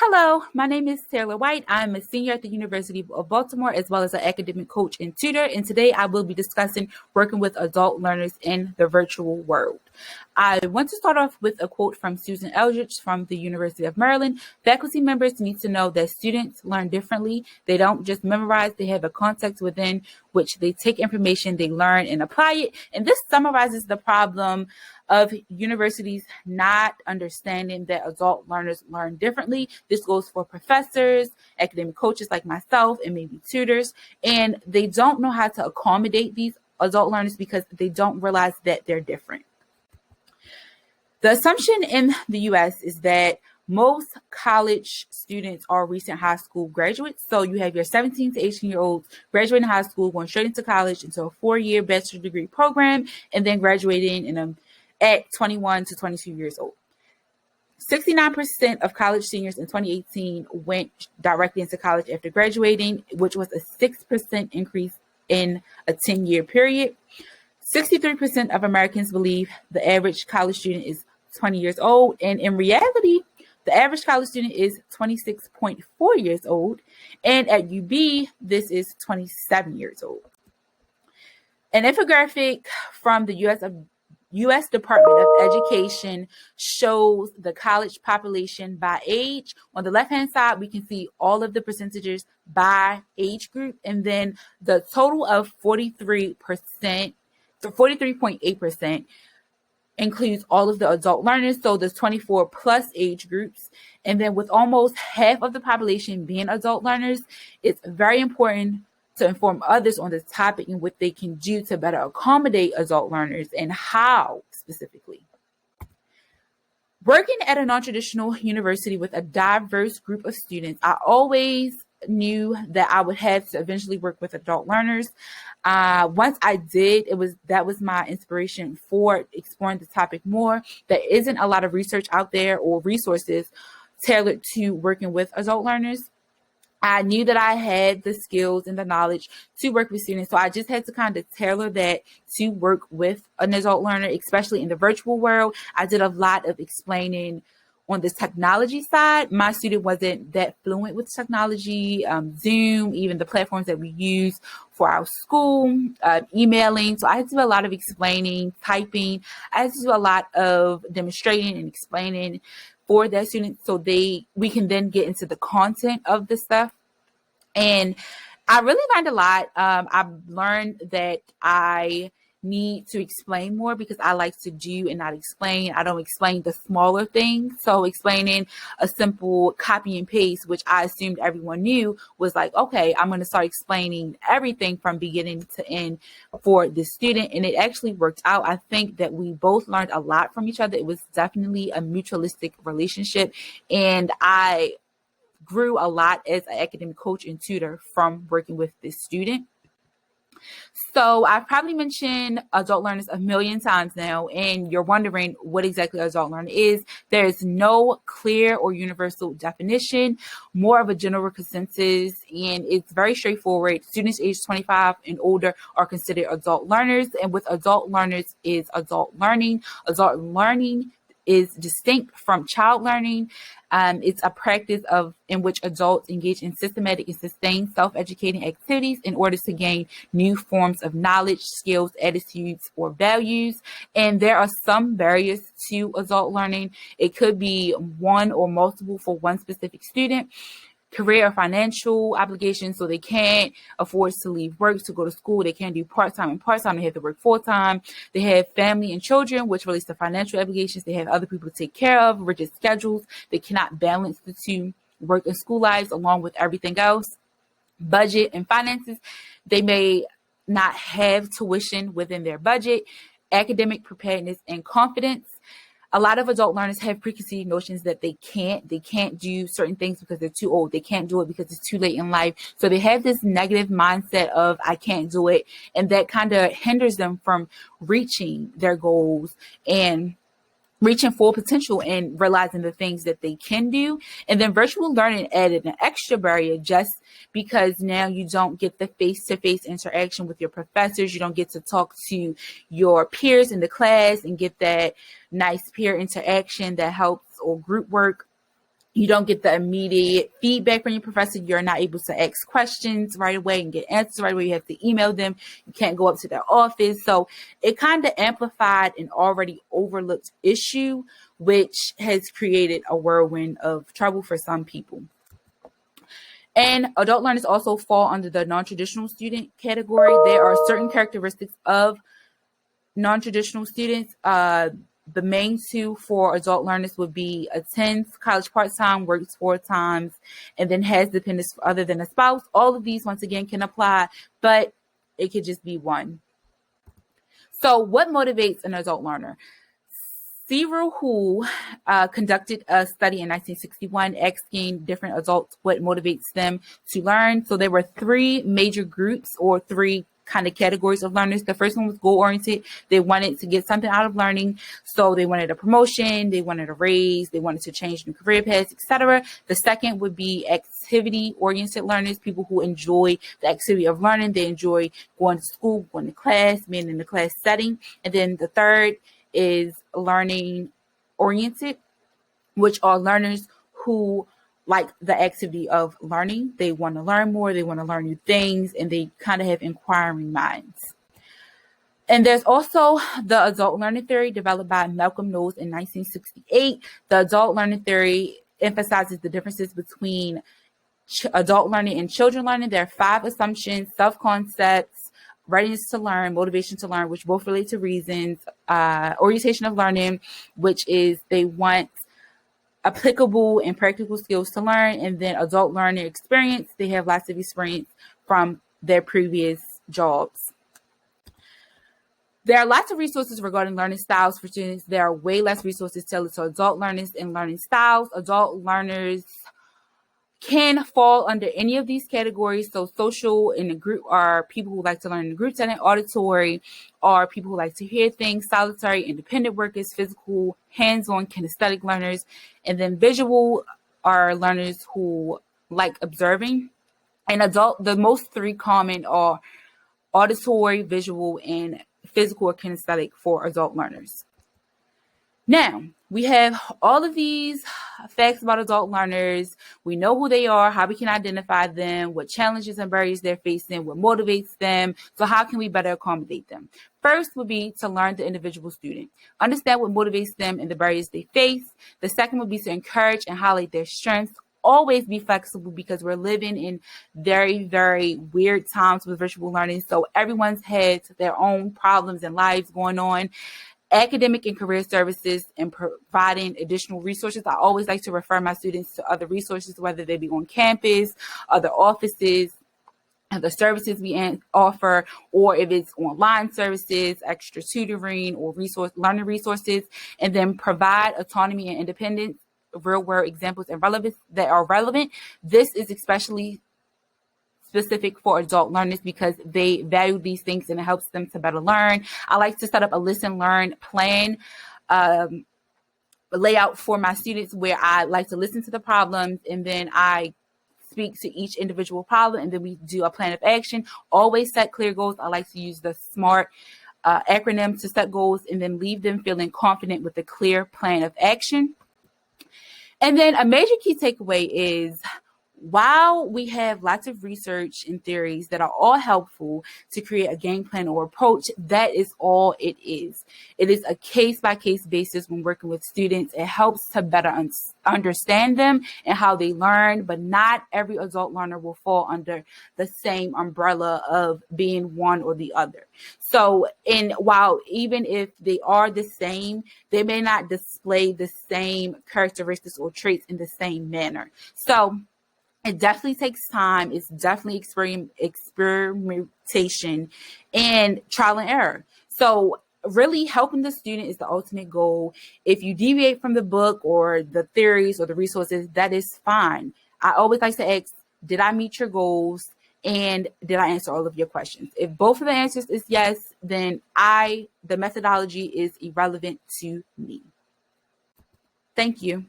Hello, my name is Taylor White. I'm a senior at the University of Baltimore, as well as an academic coach and tutor. And today I will be discussing working with adult learners in the virtual world. I want to start off with a quote from Susan Eldridge from the University of Maryland. Faculty members need to know that students learn differently. They don't just memorize, they have a context within which they take information, they learn and apply it. And this summarizes the problem of universities not understanding that adult learners learn differently. This goes for professors, academic coaches like myself, and maybe tutors. And they don't know how to accommodate these adult learners because they don't realize that they're different. The assumption in the US is that most college students are recent high school graduates. So you have your 17 to 18-year-olds graduating high school, going straight into college into a 4-year bachelor's degree program, and then graduating at 21 to 22 years old. 69% of college seniors in 2018 went directly into college after graduating, which was a 6% increase in a 10-year period. 63% of Americans believe the average college student is 20 years old, and in reality, the average college student is 26.4 years old, and at UB, this is 27 years old. An infographic from the U.S. Department of Education shows the college population by age. On the left-hand side, we can see all of the percentages by age group, and then the total of 43.8% includes all of the adult learners, so there's 24 plus age groups. And then with almost half of the population being adult learners, it's very important to inform others on this topic and what they can do to better accommodate adult learners and how specifically. Working at a non-traditional university with a diverse group of students, I always knew that I would have to eventually work with adult learners. Once I did, that was my inspiration for exploring the topic more. There isn't a lot of research out there or resources tailored to working with adult learners. I knew that I had the skills and the knowledge to work with students, so I just had to kind of tailor that to work with an adult learner, especially in the virtual world. I did a lot of explaining on the technology side. My student wasn't that fluent with technology, Zoom, even the platforms that we use for our school, emailing. So I had to do a lot of explaining, typing. I had to do a lot of demonstrating and explaining for that student so we can then get into the content of the stuff. And I really learned a lot. I've learned that I need to explain more because I like to do and not explain. I don't explain the smaller things. So explaining a simple copy and paste, which I assumed everyone knew, was like, okay, I'm going to start explaining everything from beginning to end for the student. And it actually worked out. I think that we both learned a lot from each other. It was definitely a mutualistic relationship. And I grew a lot as an academic coach and tutor from working with this student. So I've probably mentioned adult learners a million times now, and you're wondering what exactly adult learner is. There is no clear or universal definition, more of a general consensus, and it's very straightforward. Students aged 25 and older are considered adult learners, and with adult learners is adult learning. Adult learning is distinct from child learning. It's a practice in which adults engage in systematic and sustained self-educating activities in order to gain new forms of knowledge, skills, attitudes, or values. And there are some barriers to adult learning. It could be one or multiple for one specific student. Career or financial obligations, so they can't afford to leave work to go to school. They can't do part-time and part-time. They have to work full-time. They have family and children, which relates to financial obligations. They have other people to take care of, rigid schedules. They cannot balance the two work and school lives along with everything else. Budget and finances. They may not have tuition within their budget. Academic preparedness and confidence. A lot of adult learners have preconceived notions that they can't do certain things because they're too old. They can't do it because it's too late in life. So they have this negative mindset of I can't do it. And that kind of hinders them from reaching their goals and reaching full potential and realizing the things that they can do. And then virtual learning added an extra barrier just because now you don't get the face-to-face interaction with your professors. You don't get to talk to your peers in the class and get that nice peer interaction that helps, or group work. You don't get the immediate feedback from your professor. You're not able to ask questions right away and get answers right away. You have to email them. You can't go up to their office. So it kind of amplified an already overlooked issue, which has created a whirlwind of trouble for some people. And adult learners also fall under the non-traditional student category. There are certain characteristics of non-traditional students. The main two for adult learners would be attends college part-time, works 4 times, and then has dependents other than a spouse. All of these, once again, can apply, but it could just be one. So what motivates an adult learner? Cyril Hu conducted a study in 1961 asking different adults what motivates them to learn. So there were 3 major groups, or 3 kind of categories of learners. The first one was goal-oriented. They wanted to get something out of learning. So they wanted a promotion, they wanted a raise, they wanted to change new career paths, etc. The second would be activity-oriented learners, people who enjoy the activity of learning. They enjoy going to school, going to class, being in the class setting. And then the third is learning-oriented, which are learners who like the activity of learning. They want to learn more, they want to learn new things, and they kind of have inquiring minds. And there's also the adult learning theory developed by Malcolm Knowles in 1968. The adult learning theory emphasizes the differences between adult learning and children learning. There are 5 assumptions: self-concepts, readiness to learn, motivation to learn, which both relate to reasons, orientation of learning, which is they want applicable and practical skills to learn, and then adult learner experience. They have lots of experience from their previous jobs. There are lots of resources regarding learning styles for students. There are way less resources tailored to adult learners and learning styles. Adult learners can fall under any of these categories. So social in a group are people who like to learn in a group setting. Auditory are people who like to hear things. Solitary, independent workers. Physical, hands-on, kinesthetic learners. And then visual are learners who like observing. And the most 3 common are auditory, visual, and physical or kinesthetic for adult learners. Now, we have all of these facts about adult learners. We know who they are, how we can identify them, what challenges and barriers they're facing, what motivates them. So how can we better accommodate them? First would be to learn the individual student, understand what motivates them and the barriers they face. The second would be to encourage and highlight their strengths. Always be flexible, because we're living in very, very weird times with virtual learning. So everyone's had their own problems and lives going on. Academic and career services and providing additional resources. I always like to refer my students to other resources, whether they be on campus, other offices, other services we offer, or if it's online services, extra tutoring or learning resources, and then provide autonomy and independence, real world examples and relevance that are relevant. This is especially specific for adult learners because they value these things and it helps them to better learn. I like to set up a listen, learn plan layout for my students where I like to listen to the problems and then I speak to each individual problem and then we do a plan of action. Always set clear goals. I like to use the SMART acronym to set goals and then leave them feeling confident with a clear plan of action. And then a major key takeaway is, while we have lots of research and theories that are all helpful to create a game plan or approach, that is all it is. It is a case-by-case basis when working with students. It helps to better understand them and how they learn, but not every adult learner will fall under the same umbrella of being one or the other. So, while even if they are the same, they may not display the same characteristics or traits in the same manner. So, it definitely takes time. It's definitely experimentation and trial and error. So really helping the student is the ultimate goal. If you deviate from the book or the theories or the resources, that is fine. I always like to ask, did I meet your goals? And did I answer all of your questions? If both of the answers is yes, then the methodology is irrelevant to me. Thank you.